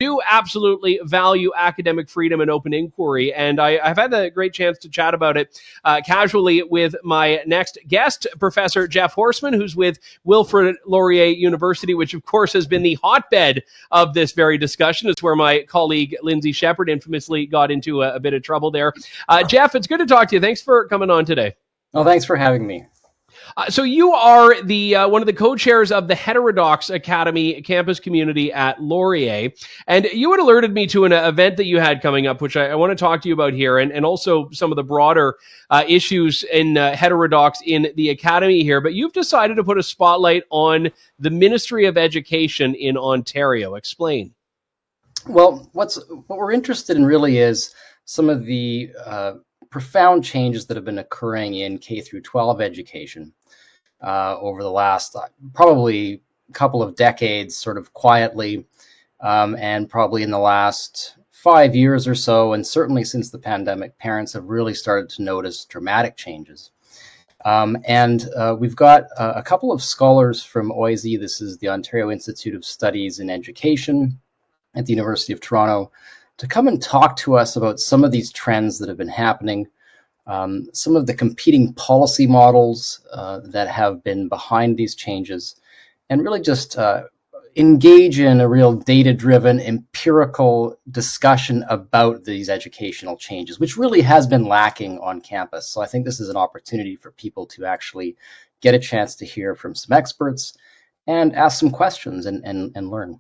do absolutely value academic freedom and open inquiry. And I've had the great chance to chat about it casually with my next guest, Professor Jeff Horseman, who's with Wilfrid Laurier University, which of course has been the hotbed of this very discussion. It's where my colleague Lindsay Shepherd infamously got into a bit of trouble there. Jeff, it's good to talk to you. Thanks for coming on today. Well, thanks for having me. So you are the one of the co-chairs of the Heterodox Academy campus community at Laurier, and you had alerted me to an event that you had coming up, which I want to talk to you about here, and also some of the broader issues in heterodox in the academy here. But you've decided to put a spotlight on the Ministry of Education in Ontario. Explain. Well, what we're interested in really is some of the profound changes that have been occurring in K through 12 education over the last probably couple of decades, sort of quietly, and probably in the last 5 years or so, and certainly since the pandemic, parents have really started to notice dramatic changes. And we've got a couple of scholars from OISE. This is the Ontario Institute of Studies in Education at the University of Toronto, to come and talk to us about some of these trends that have been happening, some of the competing policy models that have been behind these changes, and really just engage in a real data-driven, empirical discussion about these educational changes, which really has been lacking on campus. So I think this is an opportunity for people to actually get a chance to hear from some experts and ask some questions and learn.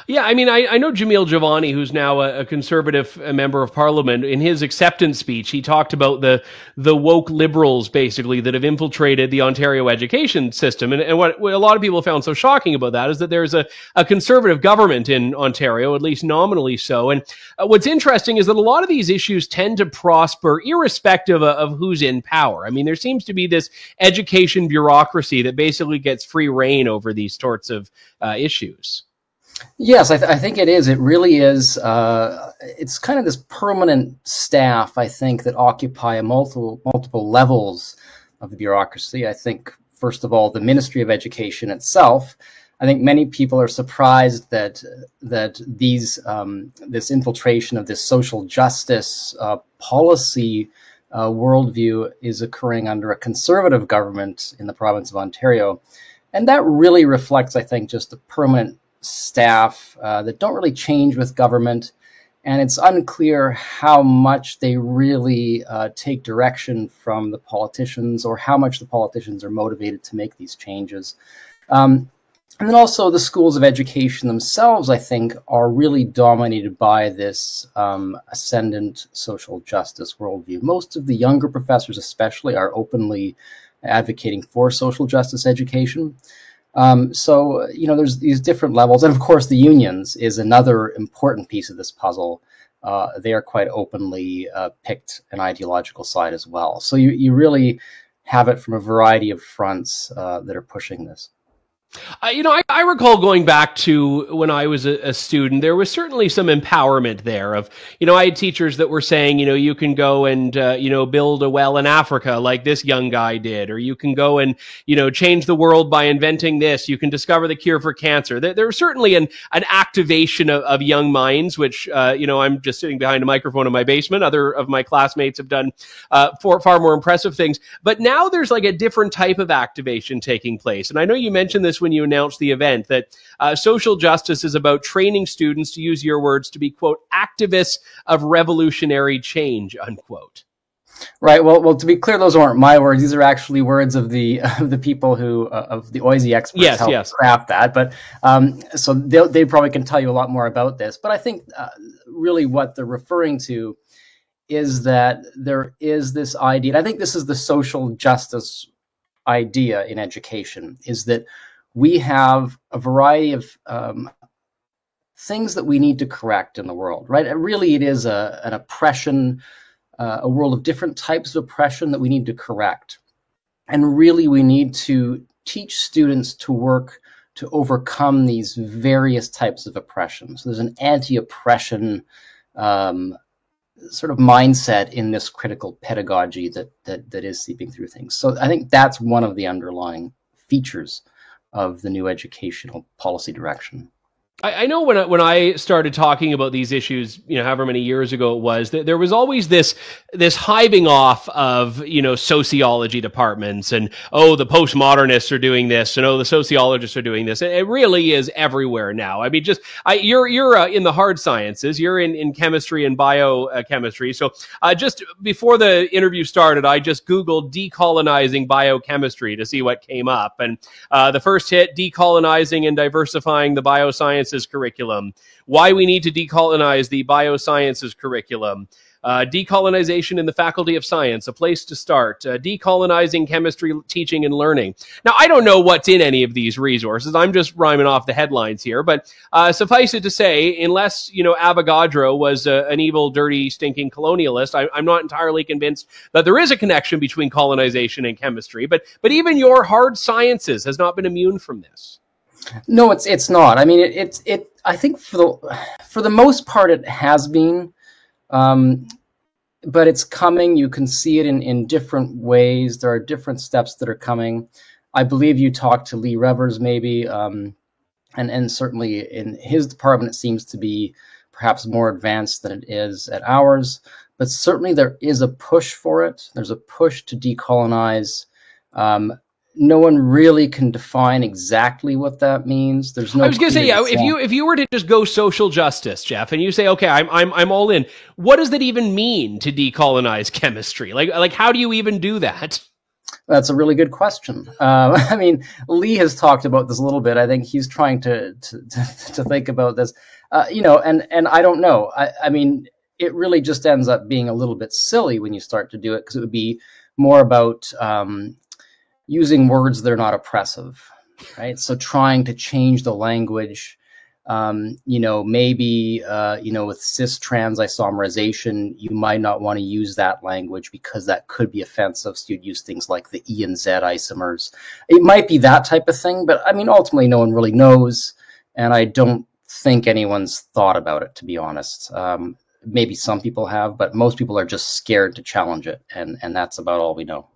Yeah, I mean, I know Jamil Javani, who's now a Conservative member of Parliament. In his acceptance speech, he talked about the woke liberals, basically, that have infiltrated the Ontario education system. And what a lot of people found so shocking about that is that there's a Conservative government in Ontario, at least nominally so. And what's interesting is that a lot of these issues tend to prosper irrespective of who's in power. I mean, there seems to be this education bureaucracy that basically gets free rein over these sorts of issues. Yes, I think it is. It really is. It's kind of this permanent staff, I think, that occupy multiple levels of the bureaucracy. I think, first of all, the Ministry of Education itself. I think many people are surprised that this infiltration of this social justice policy worldview is occurring under a Conservative government in the province of Ontario, and that really reflects, I think, just the permanent staff that don't really change with government, and it's unclear how much they really take direction from the politicians or how much the politicians are motivated to make these changes. And then also the schools of education themselves, I think, are really dominated by this ascendant social justice worldview. Most of the younger professors especially are openly advocating for social justice education. So, there's these different levels. And of course, the unions is another important piece of this puzzle. They are quite openly picked an ideological side as well. So you really have it from a variety of fronts that are pushing this. I recall going back to when I was a student, there was certainly some empowerment there of, I had teachers that were saying, you can go and, build a well in Africa like this young guy did, or you can go and, change the world by inventing this. You can discover the cure for cancer. There was certainly an activation of young minds, which, I'm just sitting behind a microphone in my basement. Other of my classmates have done far more impressive things. But now there's like a different type of activation taking place. And I know you mentioned this when you announced the event, that social justice is about training students, to use your words, to be, quote, activists of revolutionary change, unquote. Right. Well, to be clear, those aren't my words. These are actually words of the people who of the OISE experts helped craft that. But so they probably can tell you a lot more about this. But I think really what they're referring to is that there is this idea, and I think this is the social justice idea in education, is that we have a variety of things that we need to correct in the world, right? And really, it is an oppression, a world of different types of oppression that we need to correct. And really, we need to teach students to work to overcome these various types of oppression. So there's an anti-oppression sort of mindset in this critical pedagogy that is seeping through things. So I think that's one of the underlying features of the new educational policy direction. I know when I started talking about these issues, however many years ago it was, that there was always this hiving off of sociology departments, and the postmodernists are doing this, and the sociologists are doing this. It really is everywhere now. I mean, you're in the hard sciences, you're in chemistry and biochemistry. So just before the interview started, I just Googled decolonizing biochemistry to see what came up, and the first hit: decolonizing and diversifying the biosciences curriculum, why we need to decolonize the biosciences curriculum, decolonization in the Faculty of Science, a place to start, decolonizing chemistry teaching and learning. Now, I don't know what's in any of these resources. I'm just rhyming off the headlines here, but suffice it to say, unless, Avogadro was an evil, dirty, stinking colonialist, I'm not entirely convinced that there is a connection between colonization and chemistry, but even your hard sciences has not been immune from this. No, it's not. I mean, it. I think for the most part, it has been, but it's coming. You can see it in different ways. There are different steps that are coming. I believe you talked to Lee Revers, maybe, and certainly in his department, it seems to be perhaps more advanced than it is at ours. But certainly, there is a push for it. There's a push to decolonize. No one really can define exactly what that means. There's no. I was going to say, if you were to just go social justice, Jeff, and you say, okay, I'm all in. What does that even mean to decolonize chemistry? Like how do you even do that? That's a really good question. I mean, Lee has talked about this a little bit. I think he's trying to think about this. And I don't know. I mean, it really just ends up being a little bit silly when you start to do it, because it would be more about using words that are not oppressive, right? So trying to change the language, maybe, with cis-trans isomerization, you might not want to use that language because that could be offensive. So you'd use things like the E and Z isomers. It might be that type of thing, but I mean, ultimately no one really knows. And I don't think anyone's thought about it, to be honest. Maybe some people have, but most people are just scared to challenge it. And that's about all we know.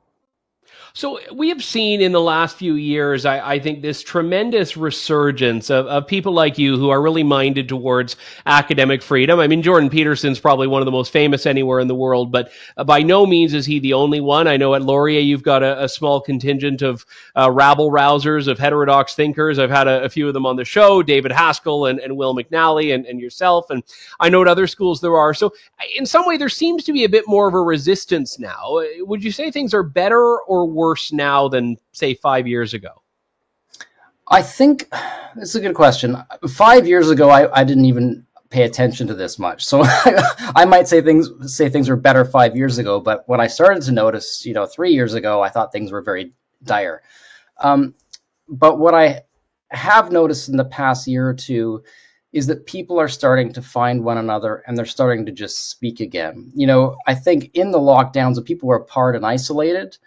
So we have seen in the last few years, I think, this tremendous resurgence of people like you who are really minded towards academic freedom. I mean, Jordan Peterson's probably one of the most famous anywhere in the world, but by no means is he the only one. I know at Laurier, you've got a small contingent of rabble-rousers, of heterodox thinkers. I've had a few of them on the show, David Haskell and Will McNally and yourself. And I know at other schools there are. So in some way, there seems to be a bit more of a resistance now. Would you say things are better or worse now than, say, 5 years ago? I think it's a good question. 5 years ago, I didn't even pay attention to this much. So I might say things were better 5 years ago, but when I started to notice, 3 years ago, I thought things were very dire. But what I have noticed in the past year or two is that people are starting to find one another and they're starting to just speak again. I think in the lockdowns, when people were apart and isolated,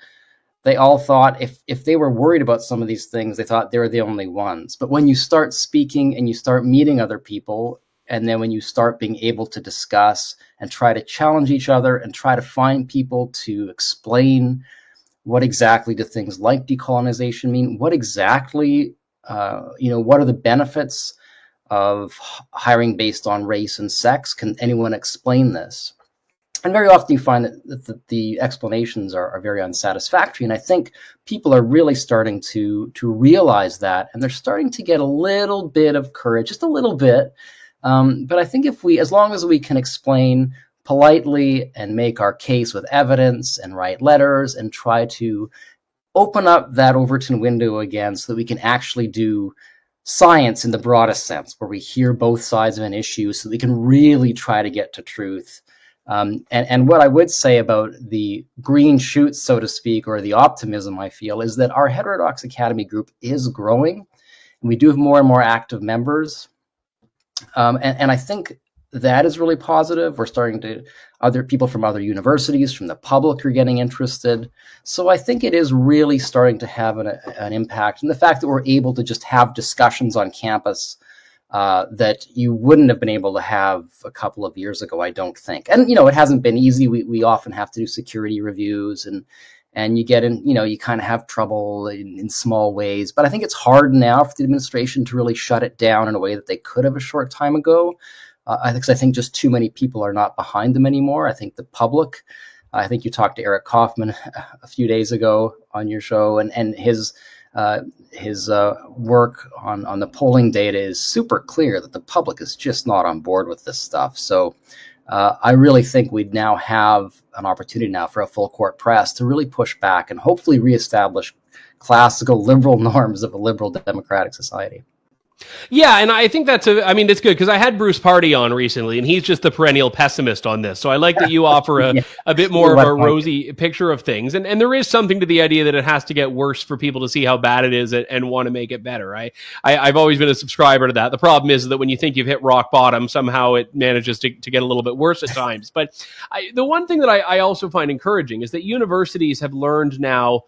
they all thought if they were worried about some of these things, they thought they were the only ones. But when you start speaking and you start meeting other people, and then when you start being able to discuss and try to challenge each other and try to find people to explain what exactly do things like decolonization mean, what exactly, what are the benefits of hiring based on race and sex? Can anyone explain this? And very often you find that the explanations are very unsatisfactory. And I think people are really starting to realize that, and they're starting to get a little bit of courage, just a little bit. But I think as long as we can explain politely and make our case with evidence and write letters and try to open up that Overton window again so that we can actually do science in the broadest sense, where we hear both sides of an issue so that we can really try to get to truth. And what I would say about the green shoots, so to speak, or the optimism I feel, is that our Heterodox Academy group is growing. And we do have more and more active members. And I think that is really positive. We're starting to, other people from other universities, from the public are getting interested. So I think it is really starting to have an impact. And the fact that we're able to just have discussions on campus that you wouldn't have been able to have a couple of years ago, I don't think. And, it hasn't been easy. We often have to do security reviews and you get in, you kind of have trouble in small ways. But I think it's hard now for the administration to really shut it down in a way that they could have a short time ago. I think just too many people are not behind them anymore. I think the public, I think you talked to Eric Kaufman a few days ago on your show, and his work on the polling data is super clear that the public is just not on board with this stuff. So I really think we'd now have an opportunity now for a full court press to really push back and hopefully reestablish classical liberal norms of a liberal democratic society. Yeah, and I think it's good because I had Bruce Party on recently, and he's just the perennial pessimist on this. So I like that you offer a bit more of a rosy picture of things. And there is something to the idea that it has to get worse for people to see how bad it is and want to make it better. I've always been a subscriber to that. The problem is that when you think you've hit rock bottom, somehow it manages to get a little bit worse at times. But the one thing that I also find encouraging is that universities have learned now,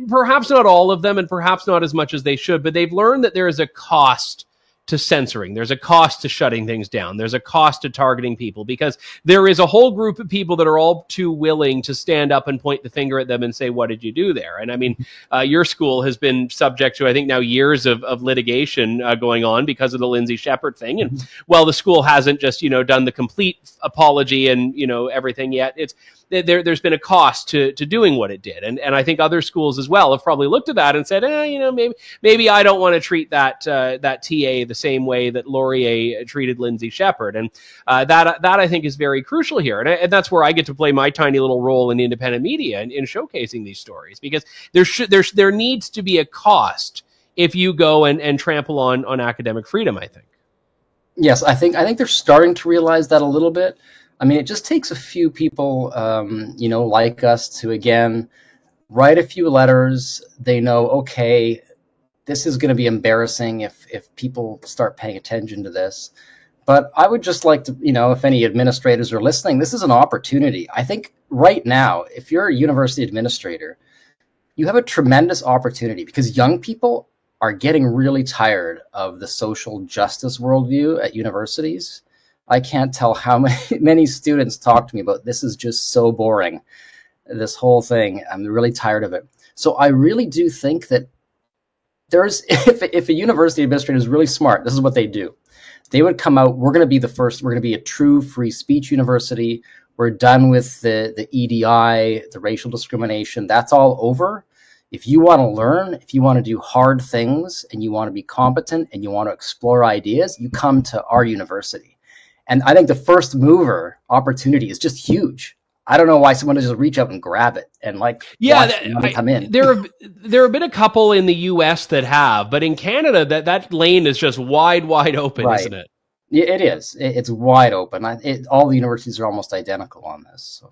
perhaps not all of them and perhaps not as much as they should, but they've learned that there is a cost to censoring. There's a cost to shutting things down. There's a cost to targeting people because there is a whole group of people that are all too willing to stand up and point the finger at them and say, what did you do there? And I mean, your school has been subject to, I think now, years of litigation going on because of the Lindsay Shepherd thing. And while the school hasn't just, done the complete apology and, everything yet, there's been a cost to doing what it did. And I think other schools as well have probably looked at that and said, maybe I don't want to treat that TA the same way that Laurier treated Lindsay Shepherd. And that I think is very crucial here. And that's where I get to play my tiny little role in the independent media in showcasing these stories, because there needs to be a cost if you go and trample on academic freedom, I think. Yes, I think they're starting to realize that a little bit. I mean, it just takes a few people, like us to, again, write a few letters. They know, okay, this is going to be embarrassing if people start paying attention to this. But I would just like to, if any administrators are listening, this is an opportunity. I think right now, if you're a university administrator, you have a tremendous opportunity because young people are getting really tired of the social justice worldview at universities. I can't tell how many students talk to me about this is just so boring, this whole thing. I'm really tired of it. So I really do think that if a university administrator is really smart, this is what they do. They would come out, we're going to be the first, we're going to be a true free speech university. We're done with the EDI, the racial discrimination. That's all over. If you want to learn, if you want to do hard things and you want to be competent and you want to explore ideas, you come to our university. And I think the first mover opportunity is just huge. I don't know why someone doesn't just reach out and grab it and come in. There have been a couple in the U.S. that have, but in Canada, that lane is just wide open, right. Isn't it? Yeah, it is. It's wide open. All the universities are almost identical on this. So.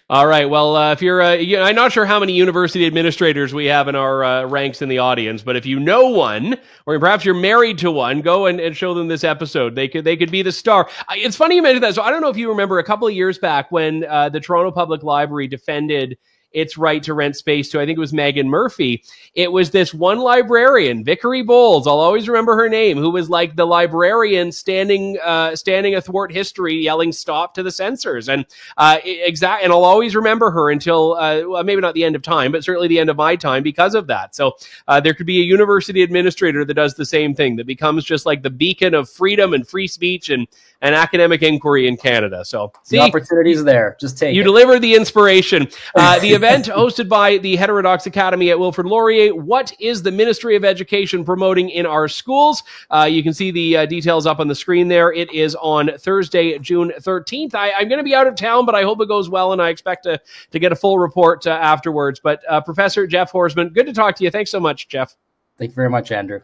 All right. Well, if you're, I'm not sure how many university administrators we have in our ranks in the audience, but if you know one, or perhaps you're married to one, go and show them this episode. They could be the star. It's funny you mentioned that. So I don't know if you remember a couple of years back when the Toronto Public Library defended its right to rent space to, I think it was Megan Murphy. It was this one librarian, Vickery Bowles, I'll always remember her name, who was like the librarian standing athwart history, yelling "stop" to the censors. And and I'll always remember her until maybe not the end of time, but certainly the end of my time because of that. So there could be a university administrator that does the same thing, that becomes just like the beacon of freedom and free speech and academic inquiry in Canada. So the opportunity's there. Just take it. You deliver the inspiration. The event hosted by the Heterodox Academy at Wilfrid Laurier. What is the Ministry of Education promoting in our schools? You can see the details up on the screen there. It is on Thursday, June 13th. I'm going to be out of town, but I hope it goes well, and I expect to get a full report afterwards. But Professor Jeff Horsman, good to talk to you. Thanks so much, Jeff. Thank you very much, Andrew.